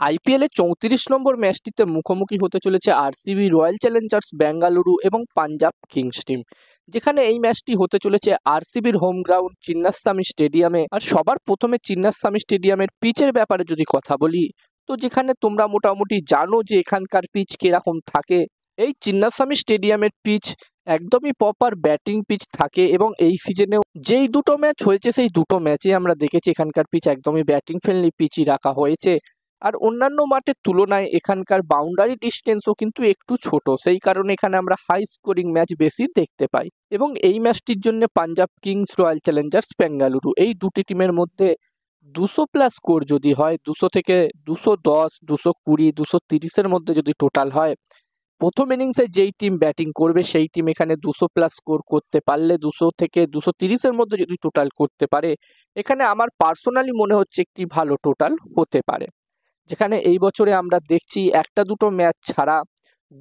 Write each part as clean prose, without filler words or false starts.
আইপিএলে ৩৪ নম্বর ম্যাচটিতে মুখোমুখি হতে চলেছে আরসিবি, রয়্যাল চ্যালেঞ্জার্স বেঙ্গালুরু এবং পাঞ্জাব কিংস টিম। যেখানে এই ম্যাচটি হতে চলেছে আরসিবির হোম গ্রাউন্ড চিন্নাস্বামী স্টেডিয়ামে। আর সবার প্রথমে চিন্নাস্বামী স্টেডিয়ামের পিচের ব্যাপারে যদি কথা বলি, তো যেখানে তোমরা মোটামুটি জানো যে এখানকার পিচ কিরকম থাকে। এই চিন্নাস্বামী স্টেডিয়ামের পিচ একদমই প্রপার ব্যাটিং পিচ থাকে এবং এই সিজনেও যেই দুটো ম্যাচ হয়েছে সেই দুটো ম্যাচে আমরা দেখেছি এখানকার পিচ একদমই ব্যাটিং ফ্রেন্ডলি পিচই রাখা হয়েছে। আর অন্যান্য মাঠের তুলনায় এখানকার বাউন্ডারি ডিস্টেন্সও কিন্তু একটু ছোট, সেই কারণে এখানে আমরা হাই স্কোরিং ম্যাচ বেশি দেখতে পাই। এবং এই ম্যাচটির জন্য Punjab Kings, Royal Challengers Bengaluru এই দুটি টিমের মধ্যে 200+ স্কোর যদি হয়, 200 থেকে 210, 220, 230-এর মধ্যে যদি টোটাল হয়, প্রথম ইনিংসে যেই টিম ব্যাটিং করবে সেই টিম এখানে 200+ স্কোর করতে পারলে, 200 থেকে 230-এর মধ্যে যদি টোটাল করতে পারে, এখানে আমার পার্সোনালি মনে হচ্ছে একটি ভালো টোটাল হতে পারে। যেখানে এই বছরে আমরা দেখছি একটা দুটো ম্যাচ ছাড়া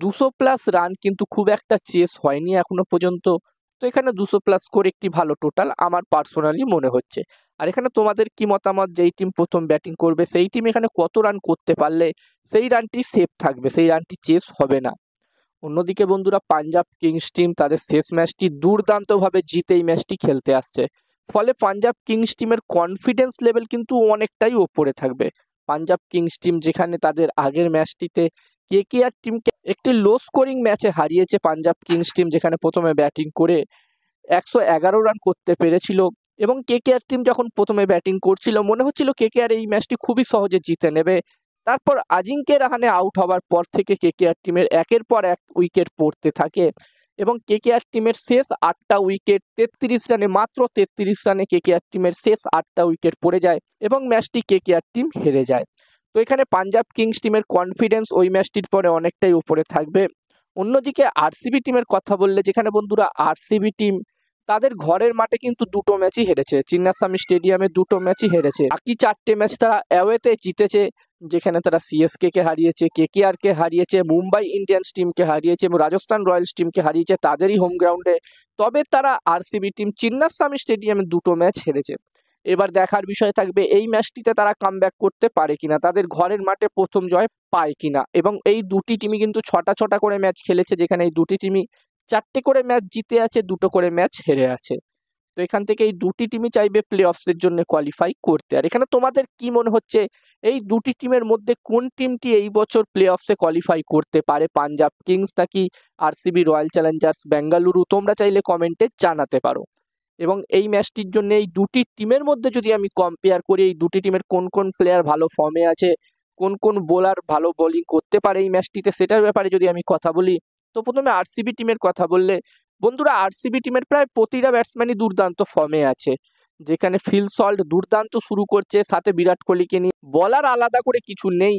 200+ রান কিন্তু খুব একটা চেস হয়নি এখনো পর্যন্ত। তো এখানে 200+ স্কোর একটি ভালো টোটাল আমার পার্সোনালি মনে হচ্ছে। আর এখানে তোমাদের কি মতামত? যেই টিম প্রথম ব্যাটিং করবে সেই টিম এখানে কত রান করতে পারলে সেই রানটি সেফ থাকবে, সেই রানটি চেস হবে না? অন্যদিকে বন্ধুরা, পাঞ্জাব কিংস টিম তাদের শেষ ম্যাচটি দুর্দান্তভাবে জিতে এই ম্যাচটি খেলতে আসছে। ফলে পাঞ্জাব কিংস টিমের কনফিডেন্স লেভেল কিন্তু অনেকটাই ওপরে থাকবে। পাঞ্জাব কিংস টিম যেখানে তাদের আগের ম্যাচটিতে কেকেআর টিমকে একটি লো স্কোরিং ম্যাচে হারিয়েছে, পাঞ্জাব কিংস টিম যেখানে প্রথমে ব্যাটিং করে 111 রান করতে পেরেছিল এবং কেকেআর টিম যখন প্রথমে ব্যাটিং করছিল মনে হচ্ছিল কেকেআর এই ম্যাচটি খুবই সহজে জিতে নেবে। তারপর আজিঙ্কে রাহানে আউট হওয়ার পর থেকে কেকেআর টিমের একের পর এক উইকেট পড়তে থাকে এবং কেকেআর টিমের শেষ 8টা উইকেট 33 রানে, মাত্র 33 রানে কেকেআর টিমের শেষ 8টা উইকেট পড়ে যায় এবং ম্যাচটি কেকেআর টিম হেরে যায়। তো এখানে পাঞ্জাব কিংস টিমের কনফিডেন্স ওই ম্যাচটির পরে অনেকটাই উপরে থাকবে। অন্যদিকে আরসিবি টিমের কথা বললে, যেখানে বন্ধুরা আরসিবি টিম তাদের ঘরের মাঠে কিন্তু দুটো ম্যাচই হেরেছে, চিন্নাস্বামী স্টেডিয়ামে দুটো ম্যাচই হেরেছে। বাকি 4টে ম্যাচ তারা অ্যাওয়েতে জিতেছে, যেখানে তারা সিএসকে কে হারিয়েছে, কেকেআর কে হারিয়েছে, মুম্বাই ইন্ডিয়ান্স টিমকে হারিয়েছে এবং রাজস্থান রয়্যালস টিমকে হারিয়েছে তাদেরই হোম গ্রাউন্ডে। তবে তারা আরসিবি টিম চিন্নাস্বামী স্টেডিয়ামে দুটো ম্যাচ হেরেছে। এবার দেখার বিষয় থাকবে এই ম্যাচটিতে তারা কামব্যাক করতে পারে কিনা, তাদের ঘরের মাঠে প্রথম জয় পায় কিনা। এবং এই দুটি টিমই কিন্তু ছটা ছটা করে ম্যাচ খেলেছে, যেখানে এই দুটি টিমই 4টে করে ম্যাচ জিতে আছে, 2টো করে ম্যাচ হেরে আছে। তো এখান থেকে এই দুটি টিমই চাইবে প্লে অফসের জন্য কোয়ালিফাই করতে। আর এখানে তোমাদের কি মনে হচ্ছে, এই দুটি টিমের মধ্যে কোন টিমটি এই বছর প্লে অফসে কোয়ালিফাই করতে পারে? পাঞ্জাব কিংস নাকি আরসিবি, রয়্যাল চ্যালেঞ্জার্স বেঙ্গালুরু? তোমরা চাইলে কমেন্টে জানাতে পারো। এবং এই ম্যাচটির জন্য এই দুটি টিমের মধ্যে যদি আমি কম্পেয়ার করি, এই দুটি টিমের কোন কোন প্লেয়ার ভালো ফর্মে আছে, কোন কোন বোলার ভালো বোলিং করতে পারে এই ম্যাচটিতে, সেটার ব্যাপারে যদি আমি কথা বলি, তো প্রথমে আরসিবি টিমের কথা বললে বন্ধুরা, আরসিবি টিমের প্রায় প্রতিটা ব্যাটসম্যানই দুর্দান্ত ফর্মে আছে। যেখানে ফিল সল্ট দুর্দান্ত শুরু করছে, সাথে বিরাট কোহলিকে নিয়ে বলার আলাদা করে কিছু নেই।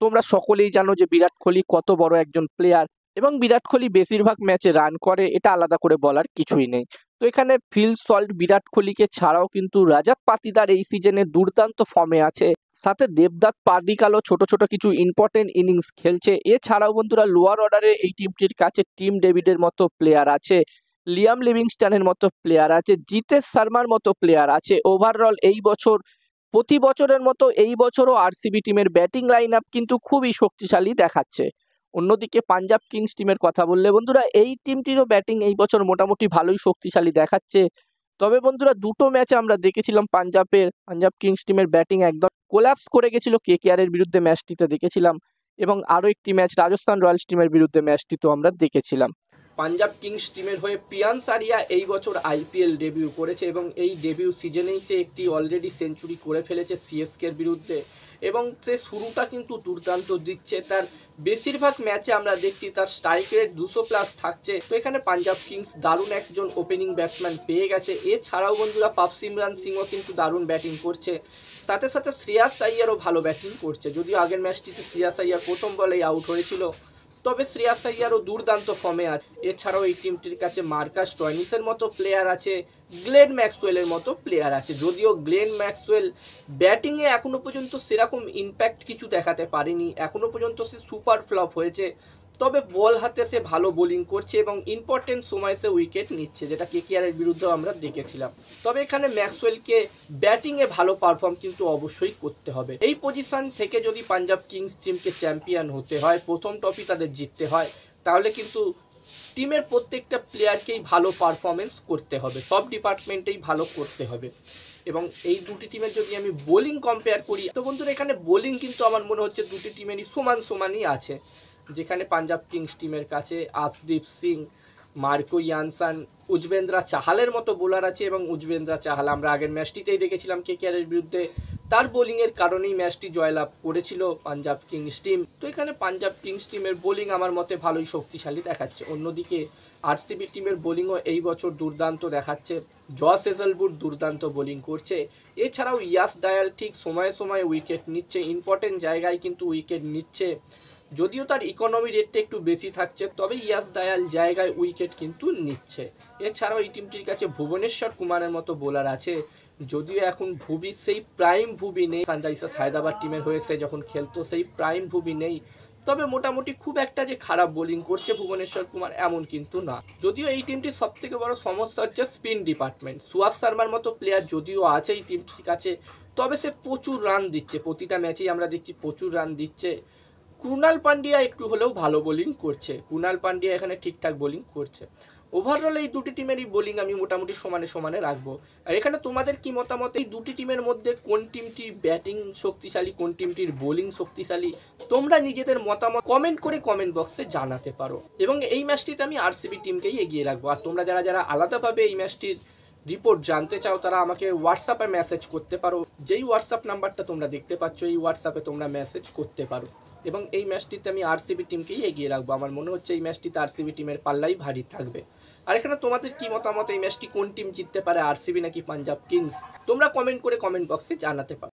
তোমরা সকলেই জানো যে বিরাট কোহলি কত বড় একজন প্লেয়ার এবং বিরাট কোহলি বেশিরভাগ ম্যাচে রান করে, এটা আলাদা করে বলার কিছুই নেই। তো এখানে ফিল সল্ট, বিরাট কোহলিকে ছাড়াও কিন্তু রাজাত পাতিদার এই সিজনে দুর্দান্ত ফর্মে আছে, সাথে দেবদত্ত পার্দিকালও ছোট ছোট কিছু ইম্পর্টেন্ট ইনিংস খেলছে। এছাড়াও বন্ধুরা লোয়ার অর্ডারে এই টিমটির কাছে টিম ডেভিডের মতো প্লেয়ার আছে, লিয়াম লিভিংস্টনের মতো প্লেয়ার আছে, জিতেশ শর্মার মতো প্লেয়ার আছে। ওভারঅল এই বছর প্রতি বছরের মতো এই বছরও আরসিবি টিমের ব্যাটিং লাইন আপ কিন্তু খুবই শক্তিশালী দেখাচ্ছে। অন্যদিকে পাঞ্জাব কিংস টিমের কথা বললে বন্ধুরা, এই টিমটিরও ব্যাটিং এই বছর মোটামুটি ভালোই শক্তিশালী দেখাচ্ছে। তবে বন্ধুরা, দুটো ম্যাচে আমরা দেখেছিলাম পাঞ্জাব কিংস টিমের ব্যাটিং একদম কোল্যাপস করে গেছিল, কেকেআর এর বিরুদ্ধে ম্যাচটিতে দেখেছিলাম এবং আরও একটি ম্যাচ রাজস্থান রয়্যালস টিমের বিরুদ্ধে ম্যাচটিতেও আমরা দেখেছিলাম। পাঞ্জাব কিংস টিমের হয়ে পিয়ান্স আরিয়া এই বছর আইপিএল ডেবিউ করেছে এবং এই ডেবিউ সিজনেই সে একটি অলরেডি সেঞ্চুরি করে ফেলেছে সিএসকে এর বিরুদ্ধে এবং সে শুরুটা কিন্তু দুর্দান্ত দিচ্ছে। তার বেশিরভাগ ম্যাচে আমরা দেখছি তার স্ট্রাইক রেট 200+ থাকছে। তো এখানে পাঞ্জাব কিংস দারুণ একজন ওপেনিং ব্যাটসম্যান পেয়ে গেছে। এছাড়াও বন্ধুরা পাপসিমরান সিংও কিন্তু দারুণ ব্যাটিং করছে, সাথে সাথে শ্রেয়াস আইয়ারও ভালো ব্যাটিং করছে। যদিও আগের ম্যাচটিতে শ্রেয়াস আইয়ার প্রথম বলেই আউট হয়েছিল, তবে শ্রেয়াস আইয়ারও দুর্দান্ত ফর্মে আছে। এছাড়াও এই টিমটির কাছে মার্কাস স্টয়নিসের মতো প্লেয়ার আছে, গ্লেন ম্যাক্সওয়েলের মতো প্লেয়ার আছে। যদিও গ্লেন ম্যাক্সওয়েল ব্যাটিংয়ে এখনো পর্যন্ত সেরকম ইম্প্যাক্ট কিছু দেখাতে পারেনি, এখনো পর্যন্ত সে সুপার ফ্লপ হয়েছে। তবে বল হাতে সে ভালো বোলিং করছে এবং ইম্পর্টেন্ট সময় সে উইকেট নিচ্ছে, যেটা কেকেআরের বিরুদ্ধেও আমরা দেখেছিলাম। তবে এখানে ম্যাক্সওয়েলকে ব্যাটিংয়ে ভালো পারফর্ম কিন্তু অবশ্যই করতে হবে। এই পজিশন থেকে যদি পাঞ্জাব কিংস টিমকে চ্যাম্পিয়ন হতে হয়, প্রথম ট্রফি তাদের জিততে হয়, তাহলে কিন্তু টিমের প্রত্যেকটা প্লেয়ারকেই ভালো পারফরমেন্স করতে হবে, সব ডিপার্টমেন্টেই ভালো করতে হবে। এবং এই দুটি টিমের যদি আমি বোলিং কম্পেয়ার করি, তো বন্ধুরা এখানে বোলিং কিন্তু আমার মনে হচ্ছে দুটি টিমেরই সমানই আছে। যেখানে পাঞ্জাব কিংস টিমের কাছে আশদীপ সিং, মার্কো ইয়ানসান, উজবেন্দ্রা চাহালের মতো বোলার আছে এবং উজবেন্দ্রা চাহাল আমরা আগের ম্যাচটিতেই দেখেছিলাম কেকেআরের বিরুদ্ধে, তার বোলিংয়ের কারণেই ম্যাচটি জয়লাভ করেছিল পাঞ্জাব কিংস টিম। তো এখানে পাঞ্জাব কিংস টিমের বোলিং আমার মতে ভালোই শক্তিশালী দেখাচ্ছে। অন্যদিকে আরসিবি টিমের বোলিংও এই বছর দুর্দান্ত দেখাচ্ছে। জস হেজলউড দুর্দান্ত বোলিং করছে। এছাড়াও ইয়াস ডায়াল ঠিক সময়ে সময়ে উইকেট নিচ্ছে, ইম্পর্টেন্ট জায়গায় কিন্তু উইকেট নিচ্ছে। যদিও তার ইকোনমি রেটটা একটু বেশি থাকছে, তবে ইয়াস ডায়াল জায়গায় উইকেট কিন্তু নিচ্ছে। এছাড়াও এই টিমটির কাছে ভুবনেশ্বর কুমারের মতো বোলার আছে। যদিও এখন ভুবি সেই প্রাইম ভুবি নেই, সানরাইজার্স হায়দ্রাবাদ টিমের হয়েছে যখন খেলতো সেই প্রাইম ভুবি নেই, তবে মোটামুটি খুব একটা যে খারাপ বোলিং করছে ভুবনেশ্বর কুমার এমন কিন্তু না। যদিও এই টিমটির সব থেকে বড় সমস্যা হচ্ছে স্পিন ডিপার্টমেন্ট। সুয়াস শর্মার মতো প্লেয়ার যদিও আছে এই টিমটির কাছে, তবে সে প্রচুর রান দিচ্ছে, প্রতিটা ম্যাচেই আমরা দেখছি প্রচুর রান দিচ্ছে। কুনাল পান্ডিয়া একটু হলেও ভালো বোলিং করছে, কুনাল পান্ডিয়া এখানে ঠিকঠাক বোলিং করছে। ওভারঅল এই দুটি টিমেরই বোলিং আমি মোটামুটি সমানে রাখবো। আর এখানে তোমাদের কি মতামত, এই দুটি টিমের মধ্যে কোন টিমটির ব্যাটিং শক্তিশালী, কোন টিমটির বোলিং শক্তিশালী, তোমরা নিজেদের মতামত কমেন্ট করে কমেন্ট বক্সে জানাতে পারো। এবং এই ম্যাচটিতে আমি আরসিবি টিমকেই এগিয়ে রাখবো। আর তোমরা যারা আলাদাভাবে এই ম্যাচটির রিপোর্ট জানতে চাও, তারা আমাকে হোয়াটসঅ্যাপে মেসেজ করতে পারো। যেই হোয়াটসঅ্যাপ নাম্বারটা তোমরা দেখতে পাচ্ছ, এই হোয়াটসঅ্যাপে তোমরা মেসেজ করতে পারো। এবং এই ম্যাচটিতে আমি আরসিবি টিমকেই এগিয়ে রাখবো। আমার মনে হচ্ছে এই ম্যাচটিতে আরসিবি টিমের পাল্লাই ভারী থাকবে। আর এখানে তোমাদের কি মতামত, এই ম্যাচটি কোন টিম জিততে পারে, আরসিবি নাকি পাঞ্জাব কিংস? তোমরা কমেন্ট করে কমেন্ট বক্সে জানাতে পারো।